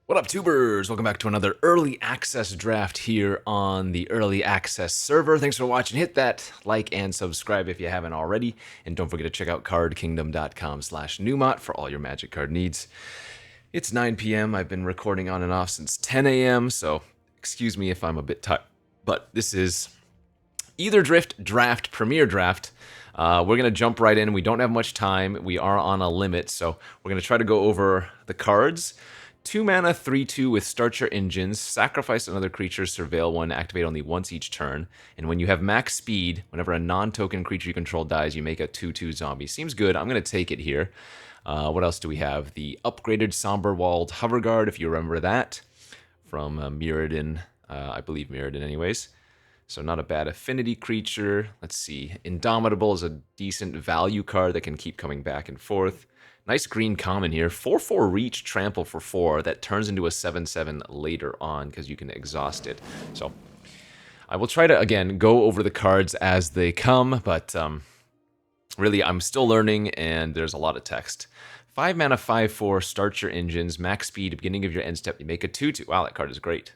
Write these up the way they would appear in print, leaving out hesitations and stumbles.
What up, tubers? Welcome back to another early access draft here on the early access server. Thanks for watching. Hit that like and subscribe if you haven't already. And don't forget to check out cardkingdom.com/Numot for all your magic card needs. It's 9 p.m. I've been recording on and off since 10 a.m., so excuse me if I'm a bit tired. But this is Aetherdrift Draft, Premier Draft. We're going to jump right in. We don't have much time. We are on a limit, so we're going to try to go over the cards. 2 mana, 3/2 with Start Your Engines, sacrifice another creature, surveil one, activate only once each turn. And when you have max speed, whenever a non-token creature you control dies, you make a 2/2 zombie. Seems good. I'm going to take it here. What else do we have? The upgraded Somber Walled Hoverguard, if you remember that, from Mirrodin, I believe Mirrodin anyways. So not a bad affinity creature. Let's see. Indomitable is a decent value card that can keep coming back and forth. Nice green common here. 4/4 reach, trample for 4. That turns into a 7/7 later on because you can exhaust it. So I will try to, again, go over the cards as they come, but really I'm still learning and there's a lot of text. 5 mana, 5/4, Start Your Engines, max speed, beginning of your end step, you make a 2/2. Wow, that card is great.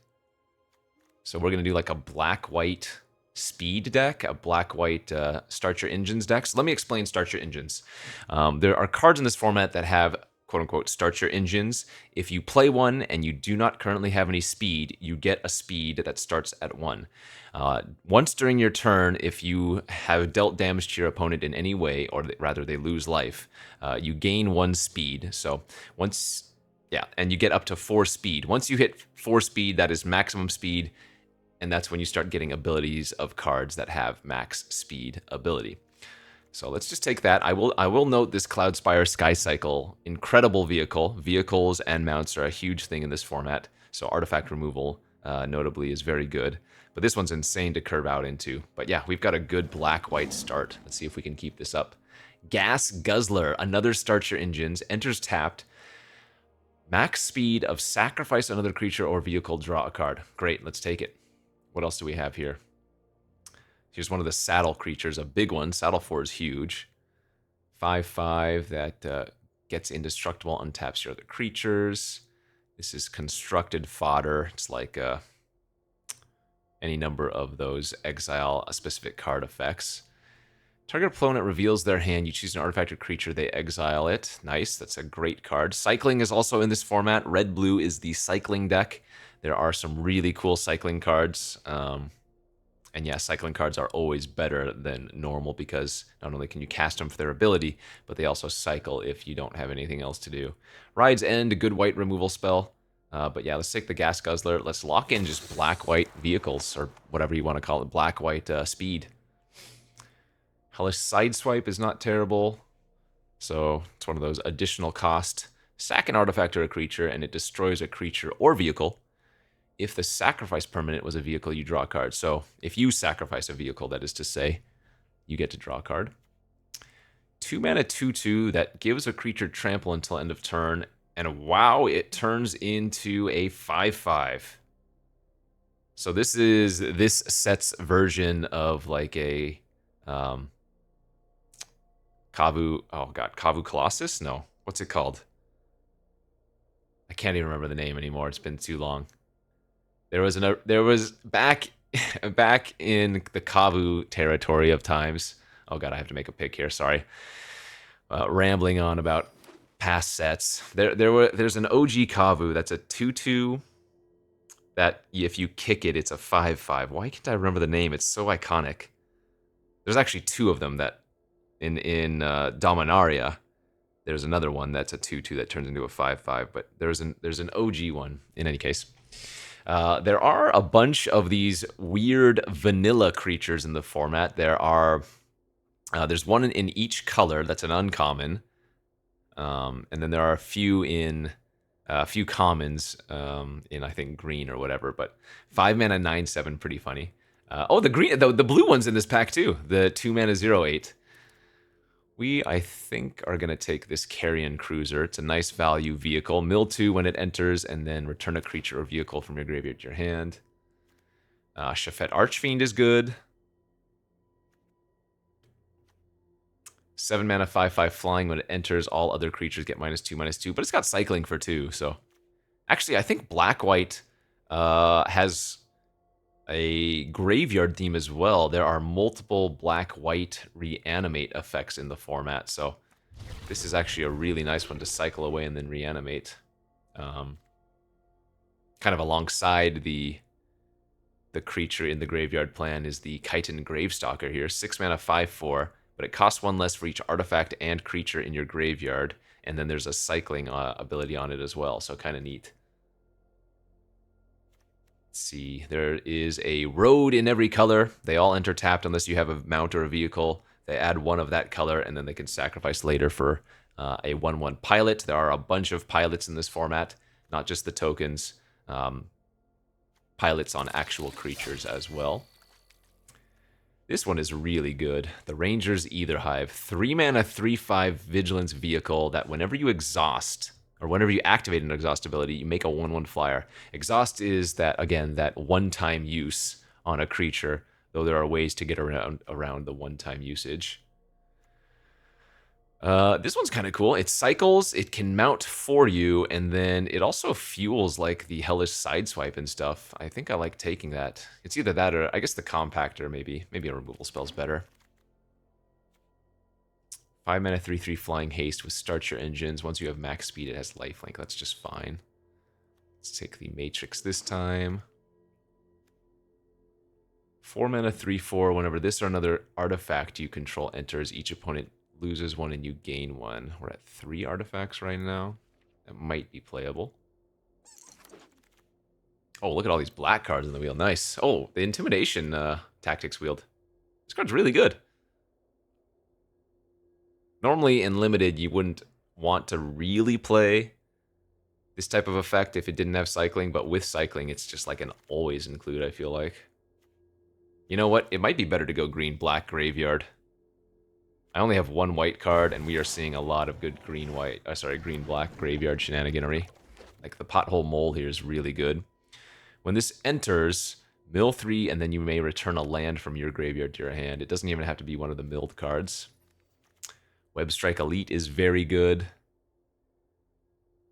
So we're going to do like a black-white speed deck, a black-white Start Your Engines deck. So let me explain Start Your Engines. There are cards in this format that have, quote-unquote, Start Your Engines. If you play one and you do not currently have any speed, you get a speed that starts at 1. Once during your turn, if you have dealt damage to your opponent in any way, or rather they lose life, you gain 1 speed. So once, yeah, and you get up to 4 speed. Once you hit 4 speed, that is maximum speed, and that's when you start getting abilities of cards that have max speed ability. So let's just take that. I will note this Cloudspire Sky Cycle, incredible vehicle. Vehicles and mounts are a huge thing in this format, so artifact removal notably is very good. But this one's insane to curve out into. But yeah, we've got a good black-white start. Let's see if we can keep this up. Gas Guzzler, another Start Your Engines, enters tapped. Max speed of sacrifice another creature or vehicle, draw a card. Great, let's take it. What else do we have here? Here's one of the saddle creatures, a big one. Saddle 4 is huge. 5/5 that gets indestructible, untaps your other creatures. This is constructed fodder. It's like any number of those exile a specific card effects. Target opponent reveals their hand. You choose an artifact or creature, they exile it. Nice, that's a great card. Cycling is also in this format. Red-blue is the cycling deck. There are some really cool cycling cards. And yeah, cycling cards are always better than normal because not only can you cast them for their ability, but they also cycle if you don't have anything else to do. Ride's End, a good white removal spell. But yeah, let's take the Gas Guzzler. Let's lock in just black-white vehicles, or whatever you want to call it, black-white speed. Hellish Sideswipe is not terrible. So it's one of those additional cost. Sack an artifact or a creature, and it destroys a creature or vehicle. If the sacrifice permanent was a vehicle, you draw a card. So if you sacrifice a vehicle, that is to say, you get to draw a card. 2 mana, 2/2 that gives a creature trample until end of turn. And wow, it turns into a 5/5. So this is this set's version of like a Kavu, oh god, Kavu Colossus? No, what's it called? I can't even remember the name anymore. It's been too long. There was back in the Kavu territory of times. Oh god, I have to make a pick here. Sorry, rambling on about past sets. There's an OG Kavu that's a 2/2. That if you kick it, it's a 5/5. Why can't I remember the name? It's so iconic. There's actually 2 of them that in Dominaria. There's another one that's a 2/2 that turns into a 5/5. But there's an OG one in any case. There are a bunch of these weird vanilla creatures in the format. There's one in each color that's an uncommon, and then there are a few commons in I think green or whatever. But 5 mana 9/7, pretty funny. The blue one's in this pack too. The 2 mana 0/8. We, I think, are going to take this Carrion Cruiser. It's a nice value vehicle. Mill 2 when it enters, and then return a creature or vehicle from your graveyard to your hand. Shafet Archfiend is good. 7 mana, 5/5 flying. When it enters, all other creatures get -2/-2. But it's got cycling for 2, so Actually, I think black-white has a graveyard theme as well. There are multiple black-white reanimate effects in the format, so this is actually a really nice one to cycle away and then reanimate. Kind of alongside the creature in the graveyard plan is the Chitin Gravestalker here. 6 mana, 5/4, but it costs 1 less for each artifact and creature in your graveyard, and then there's a cycling ability on it as well, so kind of neat. Let's see, there is a road in every color. They all enter tapped unless you have a mount or a vehicle. They add 1 of that color, and then they can sacrifice later for a 1/1 pilot. There are a bunch of pilots in this format, not just the tokens. Pilots on actual creatures as well. This one is really good. The Ranger's Aetherhive. 3 mana, 3/5 Vigilance vehicle that whenever you exhaust, or whenever you activate an exhaust ability, you make a 1/1 flyer. Exhaust is that, again, that one-time use on a creature, though there are ways to get around the one-time usage. This one's kind of cool. It cycles, it can mount for you, and then it also fuels like the Hellish Sideswipe and stuff. I think I like taking that. It's either that or, I guess, the Compactor, maybe. Maybe a removal spell's better. 5 mana, 3/3 Flying Haste with Start Your Engines. Once you have max speed, it has lifelink. That's just fine. Let's take the Matrix this time. 4 mana, 3/4. Whenever this or another artifact you control enters, each opponent loses 1 and you gain 1. We're at 3 artifacts right now. That might be playable. Oh, look at all these black cards in the wheel. Nice. Oh, the Intimidation Tactics wheeled. This card's really good. Normally in Limited, you wouldn't want to really play this type of effect if it didn't have cycling, but with cycling, it's just like an always include, I feel like. You know what? It might be better to go green-black graveyard. I only have 1 white card, and we are seeing a lot of good green-black graveyard shenaniganery. Like, the Pothole Mole here is really good. When this enters, mill 3, and then you may return a land from your graveyard to your hand. It doesn't even have to be one of the milled cards. Webstrike Elite is very good.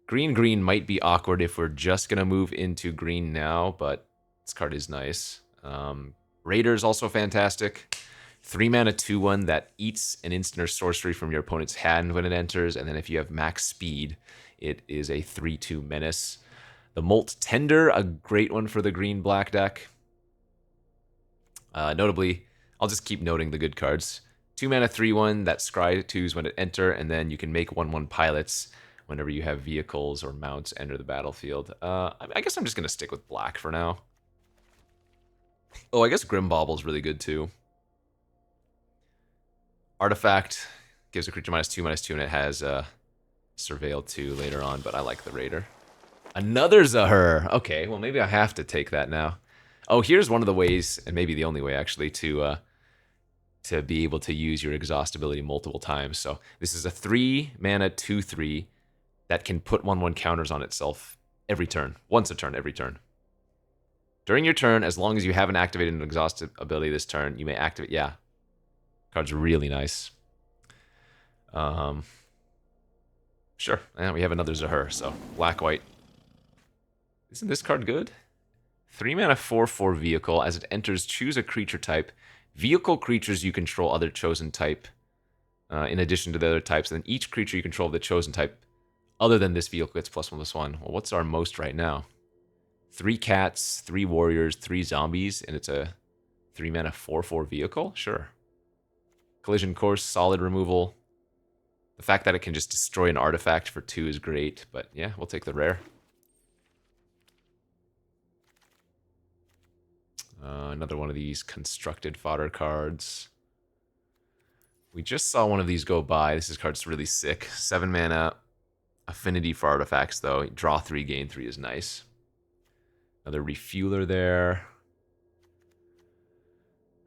Green might be awkward if we're just going to move into green now, but this card is nice. Raider's also fantastic. 3 mana, 2/1 that eats an instant or sorcery from your opponent's hand when it enters, and then if you have max speed, it is a 3/2 menace. The Molt Tender, a great one for the green-black deck. Notably, I'll just keep noting the good cards. 2 mana, 3/1 that scry 2s when it enter, and then you can make 1/1 pilots whenever you have vehicles or mounts enter the battlefield. I guess I'm just going to stick with black for now. Oh, I guess Grimbobble's really good too. Artifact gives a creature -2/2, and it has Surveil 2 later on, but I like the Raider. Another Zahur! Okay, well maybe I have to take that now. Oh, here's one of the ways, and maybe the only way actually, to be able to use your exhaust ability multiple times. So this is a 3 mana 2/3 that can put 1/1 counters on itself every turn. Once a turn, every turn. During your turn, as long as you haven't activated an exhaust ability this turn, you may activate... Yeah. Card's really nice. Sure. And we have another Zahur, so black-white. Isn't this card good? 3 mana 4/4 vehicle. As it enters, choose a creature type. Vehicle creatures you control other chosen type in addition to the other types. And then each creature you control of the chosen type other than this vehicle gets +1/+1. Well, what's our most right now? 3 cats, 3 warriors, 3 zombies, and it's a 3 mana 4/4 vehicle? Sure. Collision Course, solid removal. The fact that it can just destroy an artifact for 2 is great, but yeah, we'll take the rare. Another one of these constructed fodder cards. We just saw one of these go by. This card's really sick. 7 mana affinity for artifacts, though. Draw 3, gain 3 is nice. Another refueler there.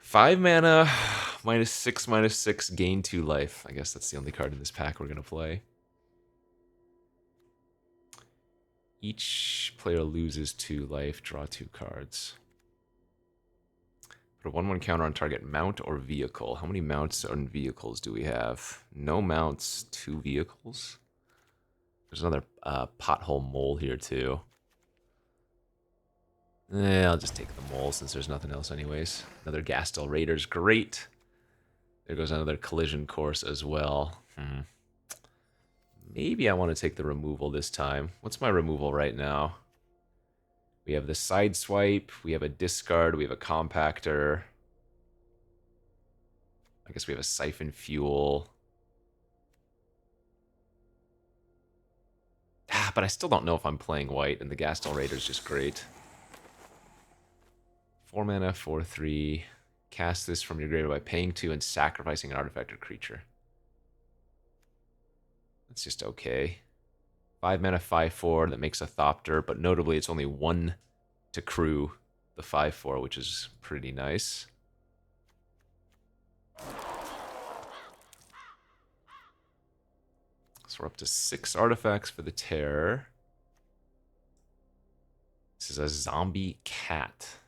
5 mana, -6/6, gain 2 life. I guess that's the only card in this pack we're going to play. Each player loses 2 life, draw 2 cards. Put a 1/1 counter on target mount or vehicle. How many mounts and vehicles do we have? No mounts, 2 vehicles. There's another Pothole Mole here, too. I'll just take the mole since there's nothing else anyways. Another Gastel Raider's great. There goes another collision course as well. Maybe I want to take the removal this time. What's my removal right now? We have the side swipe, we have a discard, we have a compactor. I guess we have a siphon fuel. But I still don't know if I'm playing white, and the Gastel Raider's just great. 4 mana, 4/3. Cast this from your graveyard by paying 2 and sacrificing an artifact or creature. That's just okay. 5 mana, 5/4. That makes a Thopter, but notably it's only 1 to crew the 5/4, which is pretty nice. So we're up to 6 artifacts for the Terror. This is a Zombie Cat.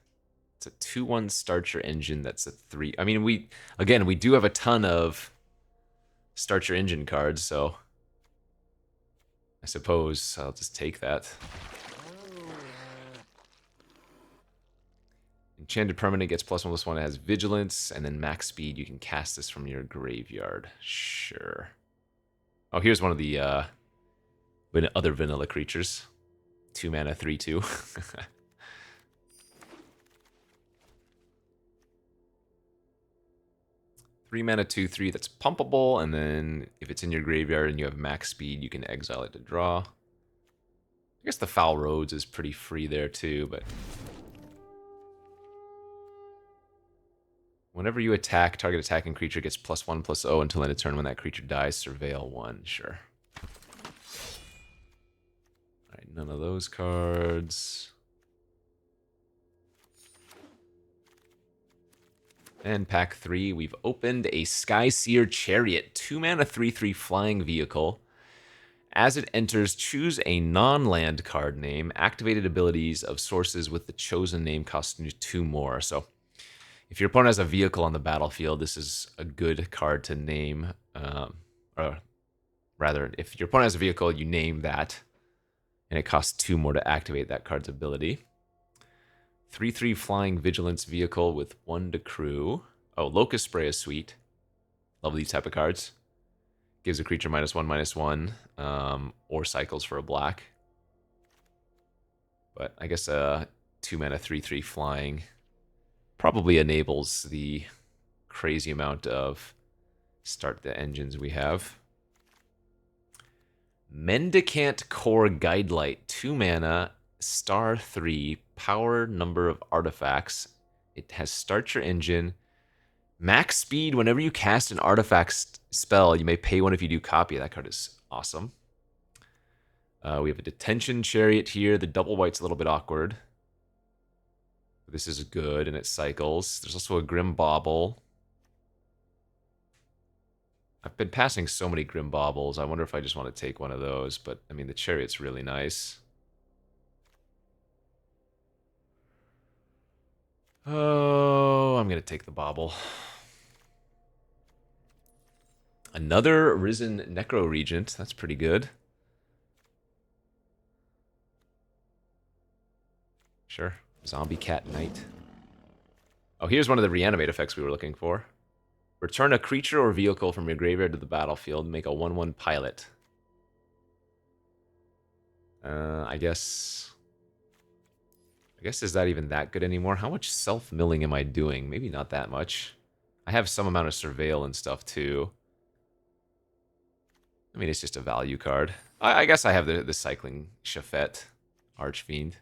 It's a 2/1 Start Your Engine. That's a 3. I mean, we do have a ton of Start Your Engine cards, so I suppose I'll just take that. Enchanted Permanent gets +1/+1. It has Vigilance, and then max speed. You can cast this from your graveyard. Sure. Oh, here's one of the other vanilla creatures. 2 mana, 3/2. 3 mana, 2/3. That's pumpable, and then if it's in your graveyard and you have max speed, you can exile it to draw. I guess the Foul Roads is pretty free there too, but whenever you attack, target attacking creature gets +1/+0 until end of turn. When that creature dies, surveil 1. Sure. Alright, none of those cards. And pack 3, we've opened a Skyseer Chariot, 2 mana, 3/3 flying vehicle. As it enters, choose a non-land card name. Activated abilities of sources with the chosen name cost 2 more. So if your opponent has a vehicle on the battlefield, this is a good card to name. Or rather, if your opponent has a vehicle, you name that, and it costs 2 more to activate that card's ability. 3/3 flying vigilance vehicle with 1 to crew. Oh, Locust Spray is sweet. Love these type of cards. Gives a creature -1/-1, or cycles for a black. But I guess 2 mana, 3/3 flying probably enables the crazy amount of start the engines we have. Mendicant Core Guidelight, 2 mana, star 3, power number of artifacts. It has start your engine. Max speed, whenever you cast an artifact spell, you may pay 1 if you do copy. That card is awesome. We have a Detention Chariot here. The double white's a little bit awkward. This is good, and it cycles. There's also a Grim Bauble. I've been passing so many Grim Baubles. I wonder if I just want to take one of those. But, I mean, the Chariot's really nice. Oh, I'm going to take the Bauble. Another Risen Necro Regent. That's pretty good. Sure. Zombie Cat Knight. Oh, here's one of the reanimate effects we were looking for. Return a creature or vehicle from your graveyard to the battlefield. Make a 1/1 pilot. I guess is that even that good anymore? How much self-milling am I doing? Maybe not that much. I have some amount of surveil and stuff too. I mean, it's just a value card. I guess I have the cycling Shafet, Archfiend.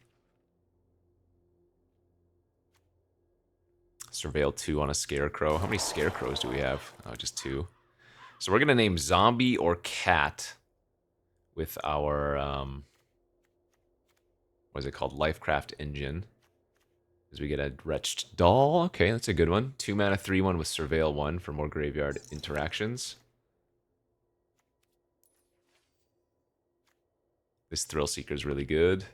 Surveil 2 on a Scarecrow. How many Scarecrows do we have? Oh, just 2. So we're going to name Zombie or Cat with our, what is it called? Lifecraft Engine. As we get a Wretched Doll. Okay, that's a good one. 2 mana, 3/1 with Surveil 1 for more graveyard interactions. This Thrill Seeker is really good.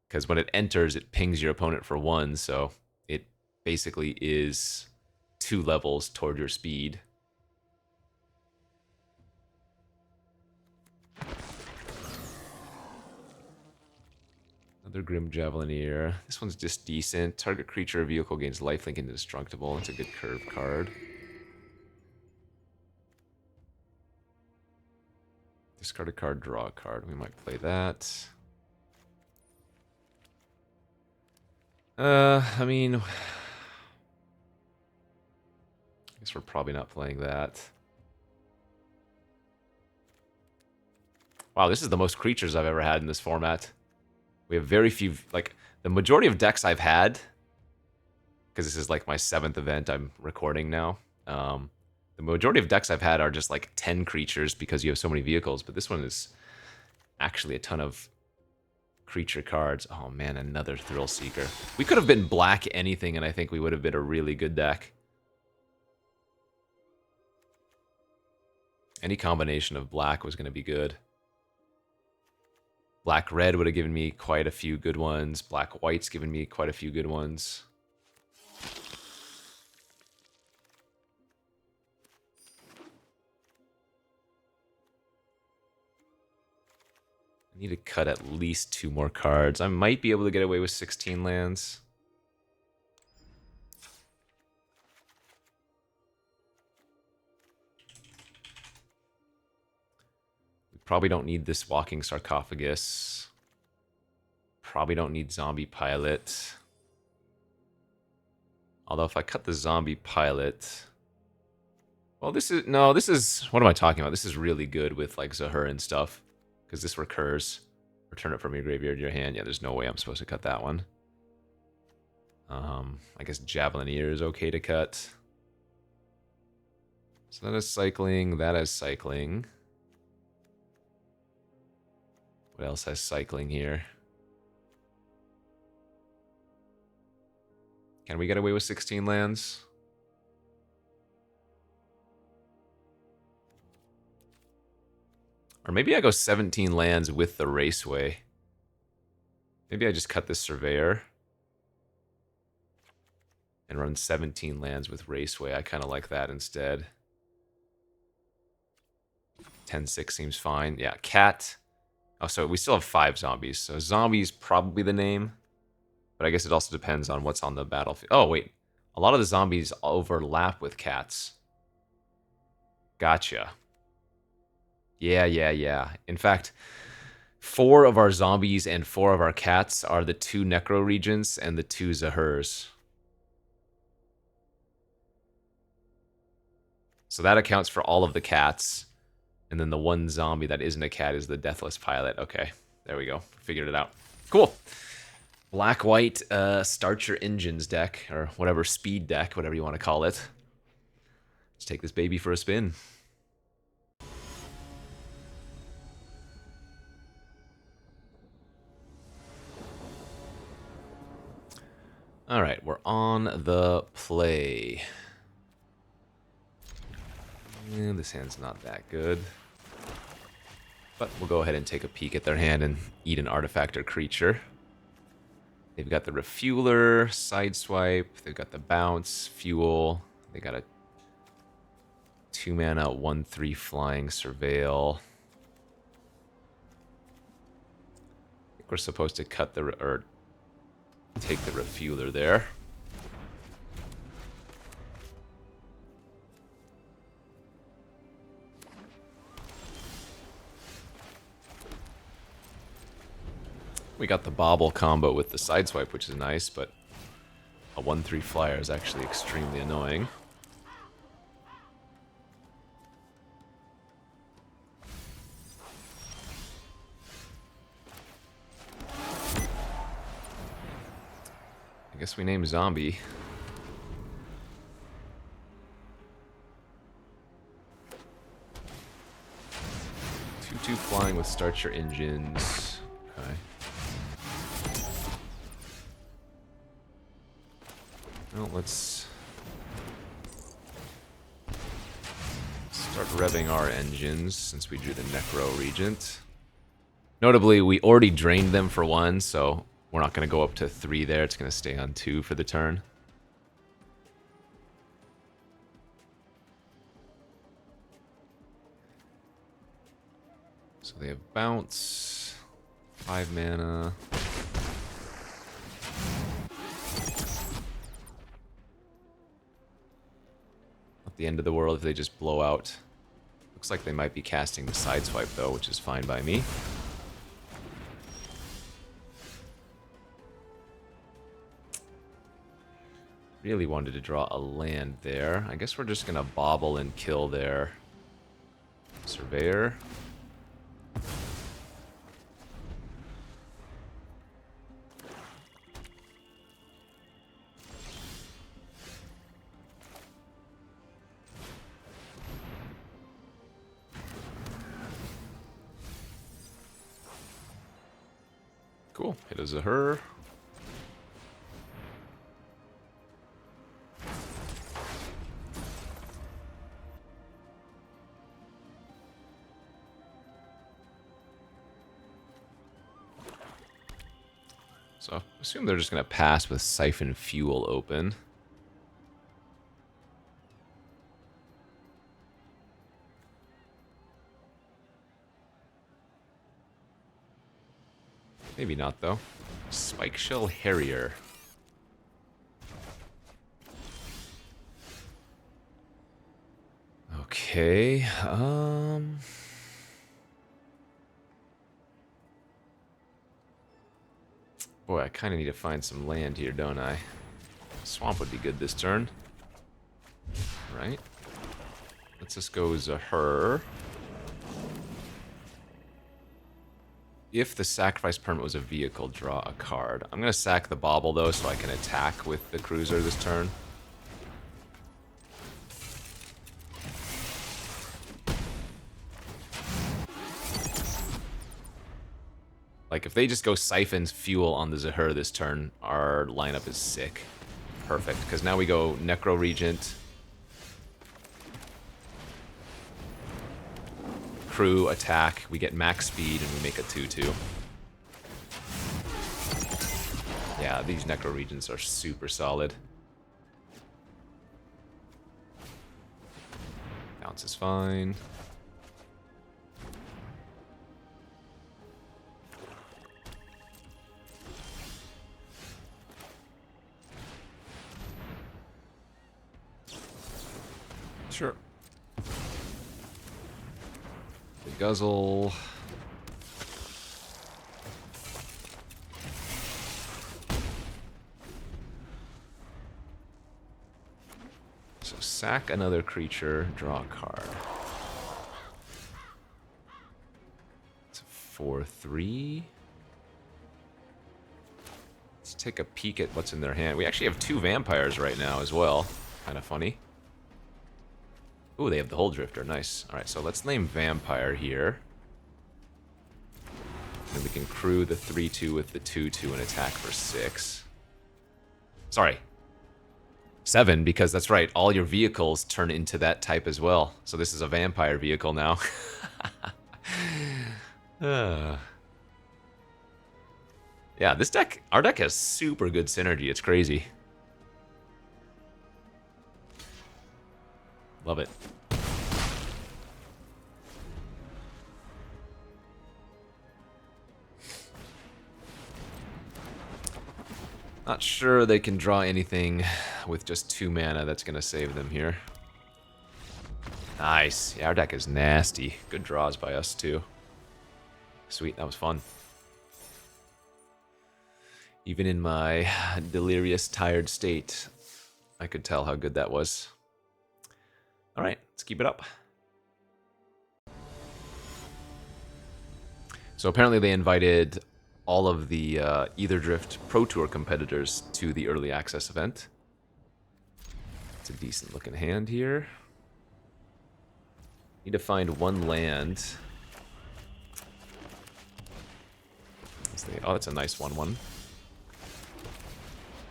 Because when it enters, it pings your opponent for 1, so it basically is 2 levels toward your speed. Another Grim Javelineer. This one's just decent. Target creature or vehicle gains lifelink indestructible. It's a good curve card. Discard a card, draw a card. We might play that. I mean, I guess we're probably not playing that. Wow, this is the most creatures I've ever had in this format. We have very few, like, the majority of decks I've had, because this is like my 7th event I'm recording now. The majority of decks I've had are just like 10 creatures because you have so many vehicles, but this one is actually a ton of creature cards. Oh man, another Thrill Seeker. We could have been black anything, and I think we would have been a really good deck. Any combination of black was going to be good. Black-red would have given me quite a few good ones. Black-white's given me quite a few good ones. I need to cut at least 2 more cards. I might be able to get away with 16 lands. We probably don't need this Walking Sarcophagus. Probably don't need Zombie Pilot. Although if I cut the Zombie Pilot... Well, this is... No, this is... What am I talking about? This is really good with, like, Zahur and stuff. Because this recurs. Return it from your graveyard to your hand. Yeah, there's no way I'm supposed to cut that one. I guess Javelineer is okay to cut. So that is cycling. That is cycling. What else has cycling here? Can we get away with 16 lands? Or maybe I go 17 lands with the Raceway. Maybe I just cut this Surveyor and run 17 lands with Raceway. I kind of like that instead. 10-6 seems fine. Yeah, Cat. Oh, so we still have 5 zombies. So Zombie's probably the name. But I guess it also depends on what's on the battlefield. Oh, wait. A lot of the zombies overlap with cats. Gotcha. Yeah. In fact, 4 of our zombies and 4 of our cats are the 2 Necro Regents and the 2 Zahurs. So that accounts for all of the cats. And then the 1 zombie that isn't a cat is the Deathless Pilot. Okay, there we go. Figured it out. Cool. Black-white Start Your Engines deck, or whatever, speed deck, whatever you want to call it. Let's take this baby for a spin. All right, we're on the play. This hand's not that good. But we'll go ahead and take a peek at their hand and eat an artifact or creature. They've got the Refueler, Sideswipe, they've got the Bounce, Fuel, they got a 2-mana, 1/3 flying Surveil. I think we're supposed to cut the, or take the Refueler there. We got the Bobble combo with the Sideswipe, which is nice, but a 1/3 flyer is actually extremely annoying. I guess we name Zombie. Two flying with Start Your Engines. Okay. Well, let's start revving our engines since we drew the Necro Regent. Notably, we already drained them for 1, so we're not going to go up to 3 there. It's going to stay on 2 for the turn. So they have Bounce, 5 mana. Not the end of the world if they just blow out. Looks like they might be casting the Sideswipe though, which is fine by me. Really wanted to draw a land there. I guess we're just gonna bobble and kill their Surveyor. Cool. Hit a Zahur. So I assume they're just going to pass with Siphon Fuel open. Maybe not, though. Spike Shell Harrier. Okay, boy, I kind of need to find some land here, don't I? Swamp would be good this turn. Right. Let's just go Zahur. If the sacrifice permit was a vehicle, draw a card. I'm going to sack the Bauble, though, so I can attack with the Cruiser this turn. Like, if they just go Siphons Fuel on the Zahur this turn, our lineup is sick. Perfect, because now we go Necro Regent, Crew, attack, we get max speed, and we make a 2-2. Yeah, these Necro Regents are super solid. Bounce is fine. Sure. The Guzzle. So sack another creature, draw a card. It's a 4/3. Let's take a peek at what's in their hand. We actually have 2 vampires right now as well. Kind of funny. Ooh, they have the Hull Drifter. Nice. Alright, so let's name Vampire here. And we can crew the 3/2 with the 2/2 and attack for 6. Sorry. 7, because that's right, all your vehicles turn into that type as well. So this is a Vampire vehicle now. Yeah, this deck, our deck has super good synergy. It's crazy. Love it. Not sure they can draw anything with just 2 mana that's going to save them here. Nice. Yeah, our deck is nasty. Good draws by us, too. Sweet, that was fun. Even in my delirious, tired state, I could tell how good that was. All right, let's keep it up. So apparently they invited all of the Aetherdrift Pro Tour competitors to the early access event. It's a decent looking hand here. Need to find 1 land. Oh, that's a nice 1/1.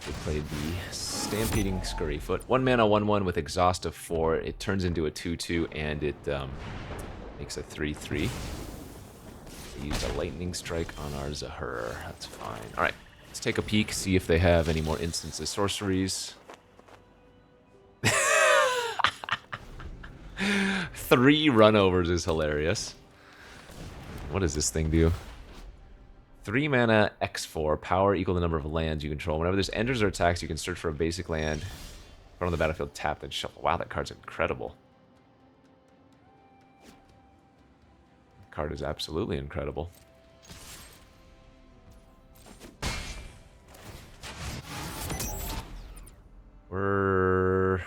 We played the Stampeding Scurryfoot. 1 mana, 1/1 with Exhaust of 4. It turns into a 2/2 and it makes a 3/3. We used a Lightning Strike on our Zahur. That's fine. Alright, let's take a peek, see if they have any more instances sorceries. 3 runovers is hilarious. What does this thing do? 3 mana, X4, power equal the number of lands you control. Whenever there's enters or attacks, you can search for a basic land Put on the battlefield, tap, then shuffle. Wow, that card's incredible. The card is absolutely incredible. We're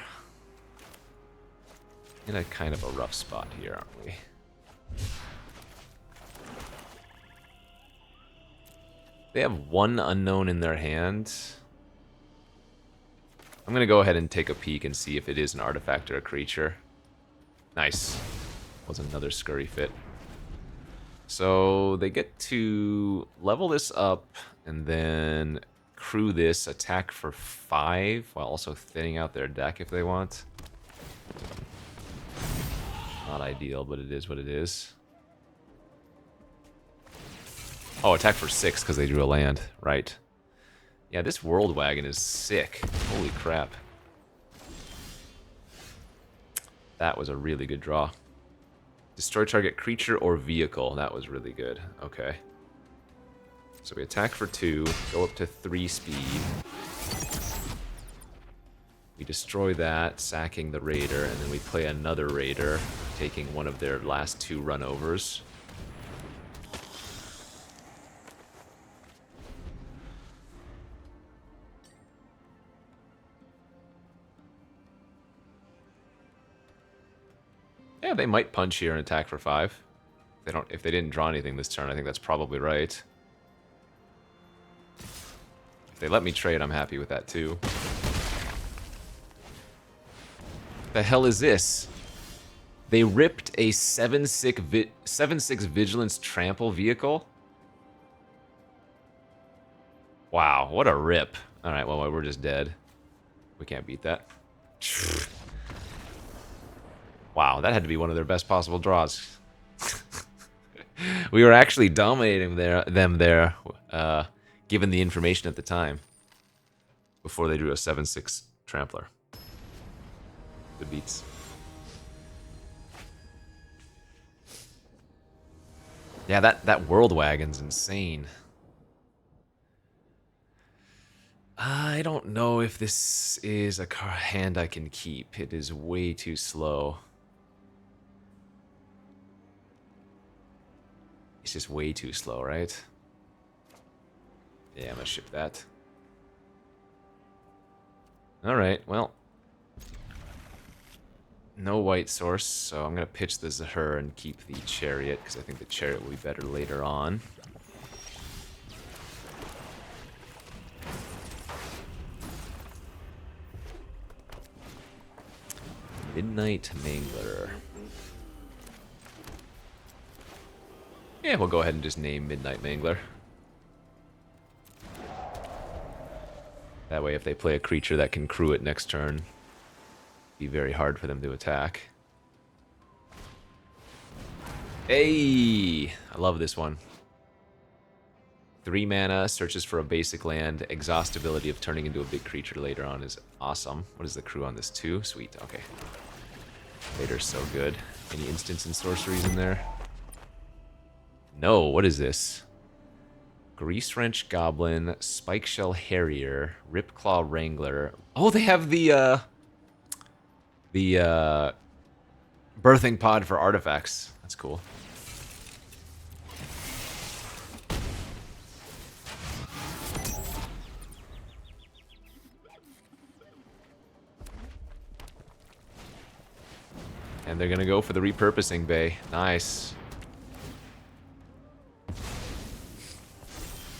in a kind of a rough spot here, aren't we? They have one unknown in their hand. I'm going to go ahead and take a peek and see if it is an artifact or a creature. Nice. Was another scurry fit. So they get to level this up and then crew this, attack for 5 while also thinning out their deck if they want. Not ideal, but it is what it is. Oh, attack for 6 because they drew a land. Right. Yeah, this World Wagon is sick. Holy crap. That was a really good draw. Destroy target creature or vehicle. That was really good. Okay. So we attack for 2, go up to 3 speed. We destroy that, sacking the Raider, and then we play another Raider, taking one of their last 2 runovers. Yeah, they might punch here and attack for 5. If they didn't draw anything this turn, I think that's probably right. If they let me trade, I'm happy with that too. The hell is this? They ripped a 7/6 Vigilance Trample vehicle? Wow, what a rip. Alright, well, we're just dead. We can't beat that. Wow, that had to be one of their best possible draws. We were actually dominating them there, given the information at the time. Before they drew a 7/6 Trampler. Good beats. Yeah, that World Wagon's insane. I don't know if this is a hand I can keep. It is way too slow. It's just way too slow, right? Yeah, I'm gonna ship that. Alright, well. No white source, so I'm gonna pitch the Zahur and keep the Chariot, because I think the Chariot will be better later on. Midnight Mangler. Yeah, we'll go ahead and just name Midnight Mangler. That way, if they play a creature that can crew it next turn, it'd be very hard for them to attack. Hey! I love this one. 3 mana, searches for a basic land. Exhaustibility of turning into a big creature later on is awesome. What is the crew on this? 2? Sweet, okay. Raider's so good. Any instants and sorceries in there? No, what is this? Grease Wrench Goblin, Spike Shell Harrier, Ripclaw Wrangler. Oh, they have the birthing pod for artifacts. That's cool. And they're gonna go for the repurposing bay. Nice.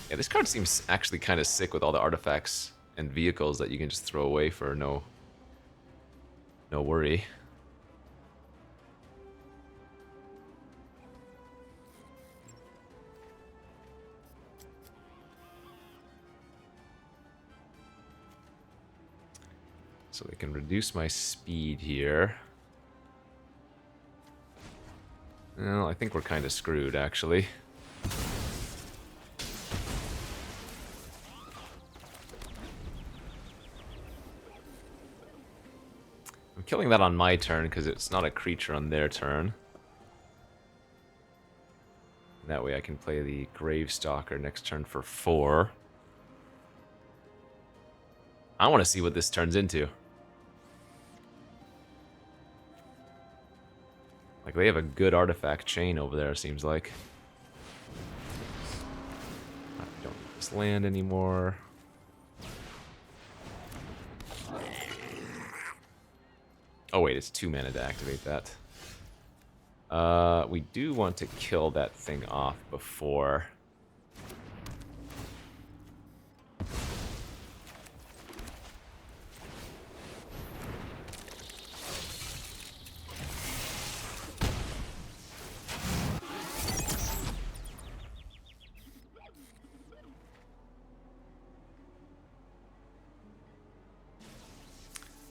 Yeah, this card seems actually kind of sick with all the artifacts and vehicles that you can just throw away for no worry. So we can reduce my speed here. Well, I think we're kind of screwed, actually. I'm killing that on my turn because it's not a creature on their turn. That way I can play the Gravestalker next turn for 4. I want to see what this turns into. they have a good artifact chain over there, it seems like. I don't need this land anymore. Oh wait, it's 2 mana to activate that. We do want to kill that thing off before.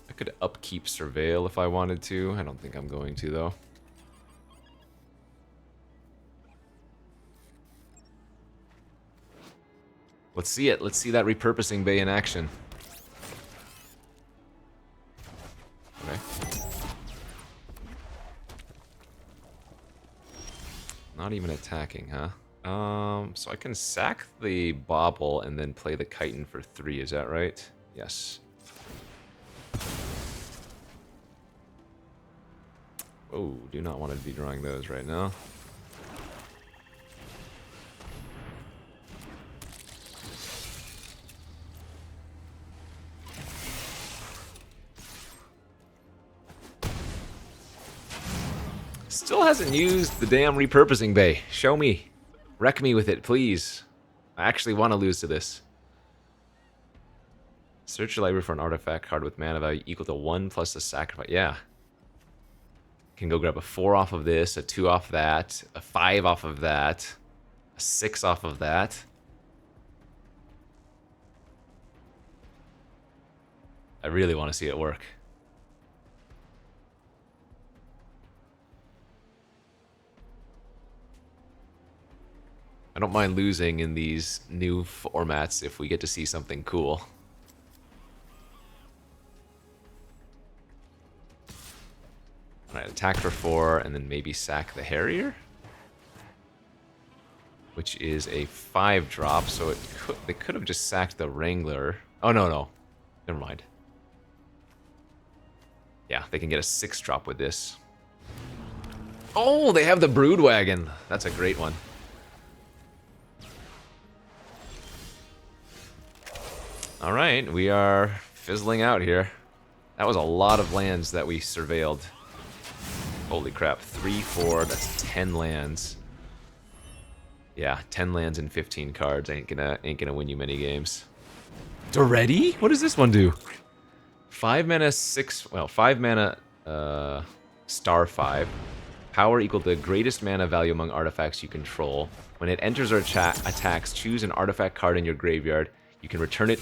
I could upkeep Surveil if I wanted to. I don't think I'm going to, though. Let's see it. Let's see that repurposing bay in action. Okay. Not even attacking, huh? So I can sack the Bauble and then play the Chitin for 3, is that right? Yes. Oh, do not want to be drawing those right now. Still hasn't used the damn repurposing bay. Show me. Wreck me with it, please. I actually want to lose to this. Search your library for an artifact card with mana value equal to 1 plus the sacrifice. Yeah. Can go grab a 4 off of this, a 2 off that, a 5 off of that, a 6 off of that. I really want to see it work. I don't mind losing in these new formats if we get to see something cool. Alright, attack for 4 and then maybe sack the Harrier? Which is a 5-drop, so they could have just sacked the Wrangler. Oh, no. Never mind. Yeah, they can get a 6-drop with this. Oh, they have the Broodwagon. That's a great one. Alright, we are fizzling out here. That was a lot of lands that we surveilled. Holy crap, 3, 4, that's 10 lands. Yeah, 10 lands and 15 cards. Ain't gonna win you many games. Already? What does this one do? 5 mana, 6, well, 5 mana, star 5. Power equal to the greatest mana value among artifacts you control. When it enters or attacks, choose an artifact card in your graveyard. You can return it.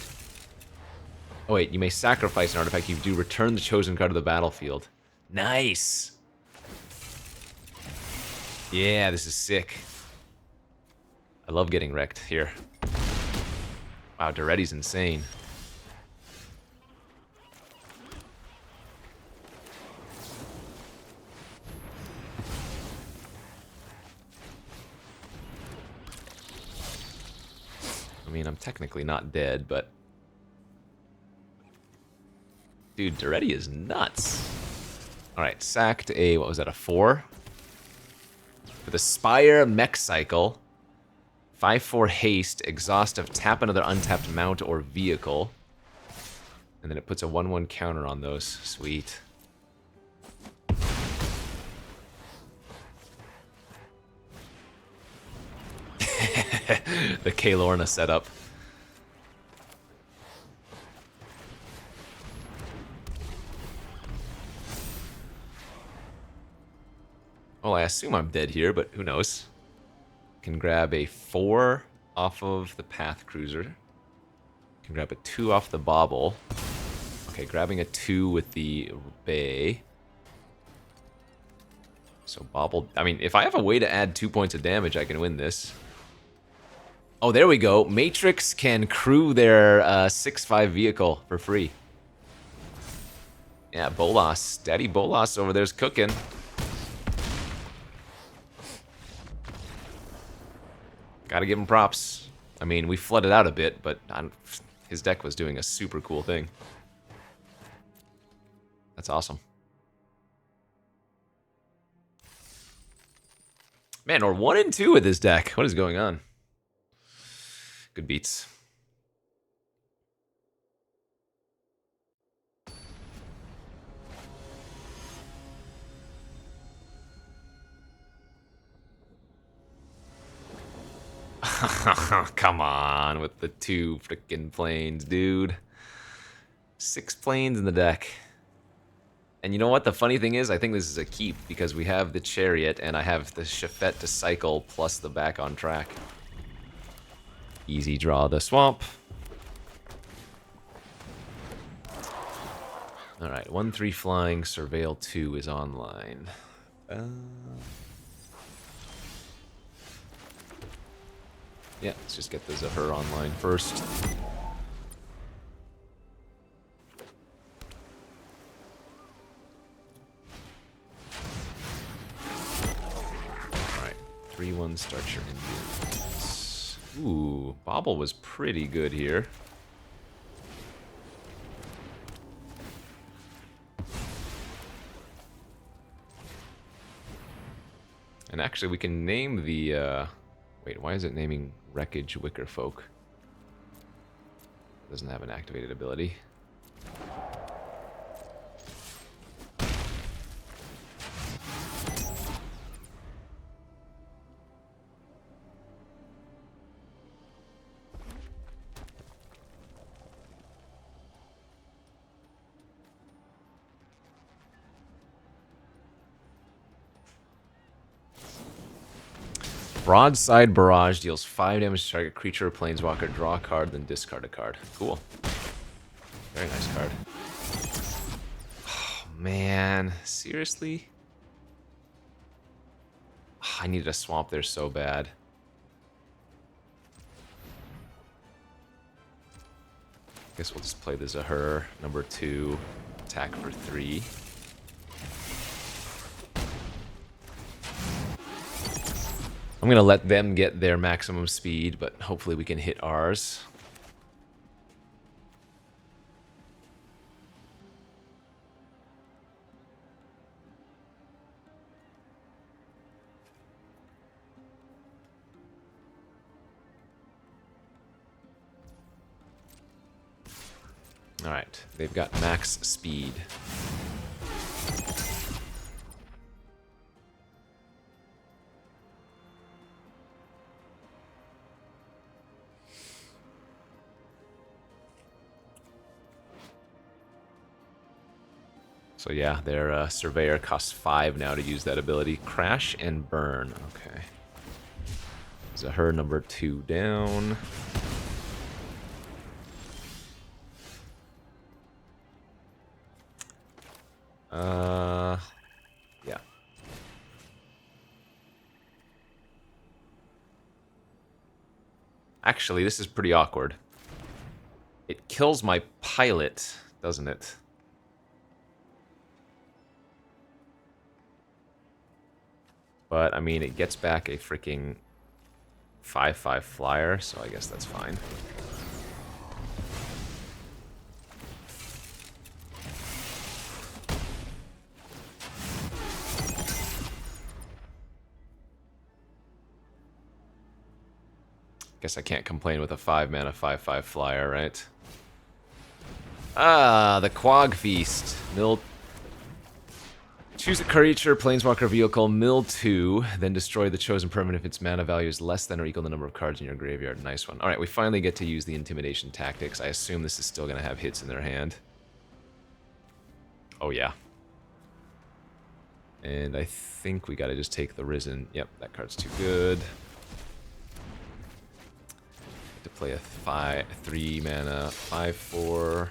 Oh wait, you may sacrifice an artifact. You do return the chosen card to the battlefield. Nice! Yeah, this is sick. I love getting wrecked here. Wow, Duretti's insane. I mean, I'm technically not dead, but... Dude, Duretti is nuts. Alright, sacked a... what was that, a 4? For the Spire Mech Cycle. 5/4 haste, exhaustive, tap another untapped mount or vehicle. And then it puts a 1/1 counter on those. Sweet. The Kalorna setup. Well, I assume I'm dead here, but who knows? Can grab a 4 off of the Path Cruiser. Can grab a 2 off the Bauble. Okay, grabbing a 2 with the Bay. So Bauble... I mean, if I have a way to add 2 points of damage, I can win this. Oh, there we go. Matrix can crew their 6/5 vehicle for free. Yeah, Bolas. Daddy Bolas over there's cooking. Gotta give him props. I mean, we flooded out a bit, but his deck was doing a super cool thing. That's awesome. Man, we're 1 and 2 with this deck. What is going on? Good beats. Come on with the 2 freaking planes, dude. 6 planes in the deck. And you know what? The funny thing is, I think this is a keep because we have the Chariot and I have the Shafet to cycle plus the back on track. Easy draw the swamp. Alright, 1/3 flying, Surveil 2 is online. Yeah, let's just get the Zahur online first. Alright, 3/1 start your Indians. Ooh, Bobble was pretty good here. And actually, we can name the, wait, why is it naming Wreckage Wicker Folk? It doesn't have an activated ability. Broadside Barrage deals 5 damage to target creature or planeswalker. Draw a card, then discard a card. Cool. Very nice card. Oh, man. Seriously? Oh, I needed a swamp there so bad. Guess we'll just play the Zahur. Number 2. Attack for 3. I'm going to let them get their maximum speed, but hopefully we can hit ours. Alright, they've got max speed. So yeah, their Surveyor costs 5 now to use that ability. Crash and Burn. Okay. Zahur number 2 down. Yeah. Actually, this is pretty awkward. It kills my pilot, doesn't it? But, I mean, it gets back a freaking 5/5 flyer, so I guess that's fine. Guess I can't complain with a 5-mana 5/5 flyer, right? Ah, the Quag Feast. Choose a creature, planeswalker, vehicle, mill 2, then destroy the chosen permanent if its mana value is less than or equal to the number of cards in your graveyard. Nice one. Alright, we finally get to use the intimidation tactics. I assume this is still going to have hits in their hand. Oh, yeah. And I think we got to just take the Risen. Yep, that card's too good. To play a 3-mana 5/4.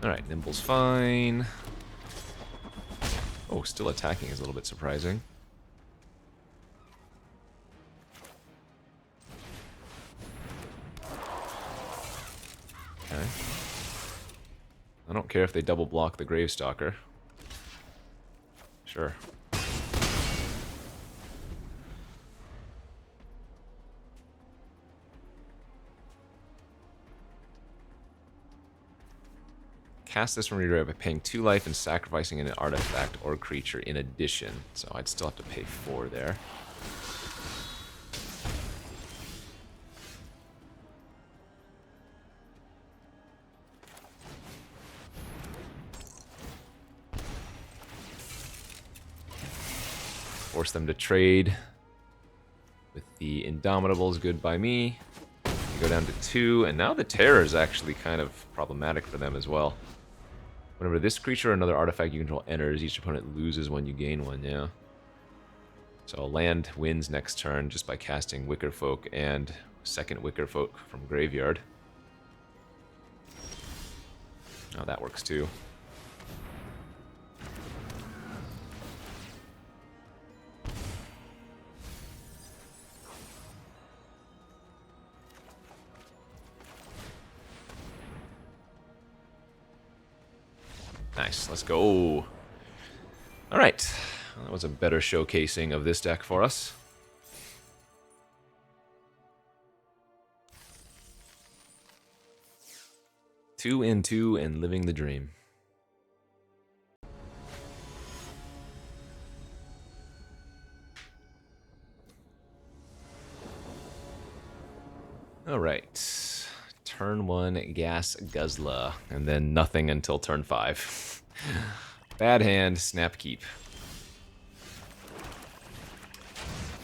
Alright, Nimble's fine. Oh, still attacking is a little bit surprising. Okay. I don't care if they double block the Gravestalker. Sure. cast this from your graveyard by paying 2 life and sacrificing an artifact or creature in addition. So I'd still have to pay 4 there. Force them to trade with the Indomitables, good by me. Go down to 2, and now the Terror is actually kind of problematic for them as well. Whenever this creature or another artifact you control enters, each opponent loses one, you gain one, yeah. So a land wins next turn just by casting Wicker Folk and second Wicker Folk from graveyard. Oh, that works too. Nice, let's go. Alright, well, that was a better showcasing of this deck for us. Two and two and living the dream. Alright. Turn 1, Gas Guzzler, and then nothing until turn 5. Bad hand, snap keep.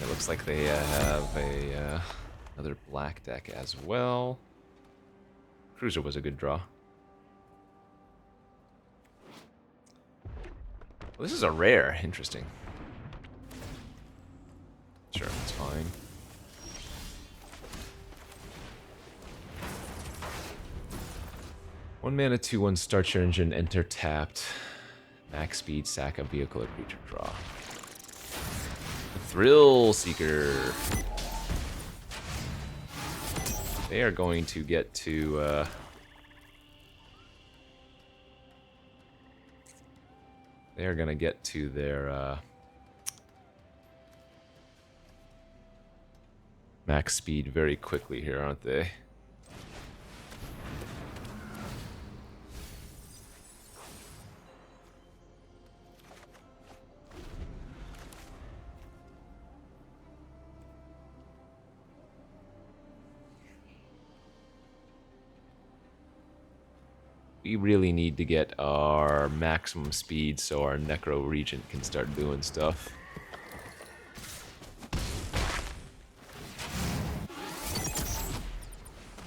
It looks like they have a another black deck as well. Cruiser was a good draw. Well, this is a rare. Interesting. Sure, that's fine. One mana, 2/1, start your engine, enter tapped. Max speed, sack a vehicle or creature, draw. Thrill Seeker. They are going to get to they are going to get to their max speed very quickly here, aren't they? We really need to get our maximum speed so our Necro Regent can start doing stuff.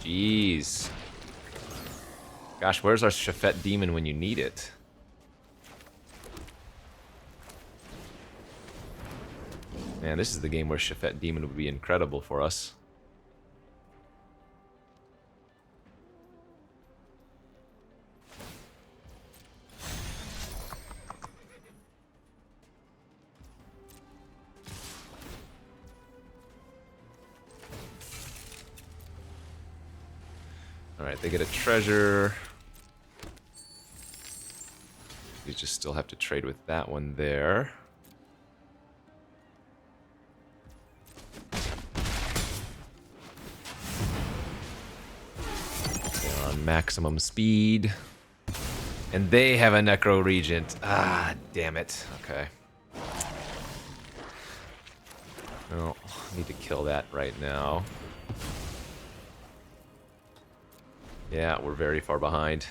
Jeez. Gosh, where's our Shafet Demon when you need it? Man, this is the game where Shafet Demon would be incredible for us. Alright, they get a treasure. We just still have to trade with that one there. They're on maximum speed. And they have a Necro Regent. Ah, damn it. Okay. Well, I need to kill that right now. Yeah, we're very far behind.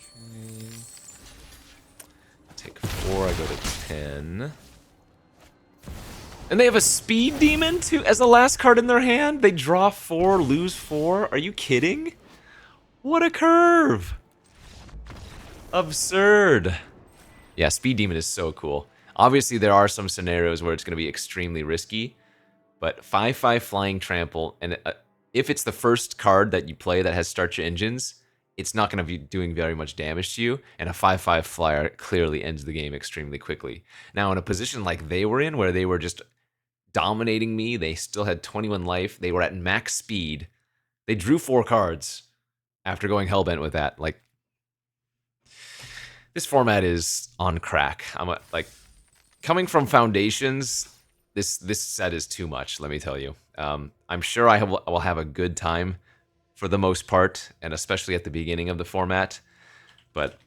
Okay. Take 4, I go to 10. And they have a Speed Demon too as the last card in their hand? They draw 4, lose 4? Are you kidding? What a curve! Absurd. Yeah, Speed Demon is so cool. Obviously, there are some scenarios where it's going to be extremely risky, but 5/5 Flying Trample, and if it's the first card that you play that has Start Your Engines, it's not going to be doing very much damage to you, and a 5/5 Flyer clearly ends the game extremely quickly. Now, in a position like they were in, where they were just dominating me, they still had 21 life, they were at max speed, they drew 4 cards after going Hellbent with that. Like, this format is on crack. Coming from Foundations, this set is too much, let me tell you. I'm sure I will have a good time for the most part, and especially at the beginning of the format, but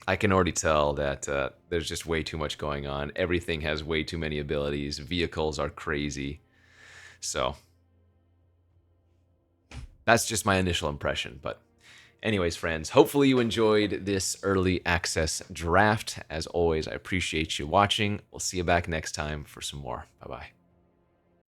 I can already tell that there's just way too much going on. Everything has way too many abilities. Vehicles are crazy. So that's just my initial impression. But anyways, friends, hopefully you enjoyed this early access draft. As always, I appreciate you watching. We'll see you back next time for some more. Bye-bye.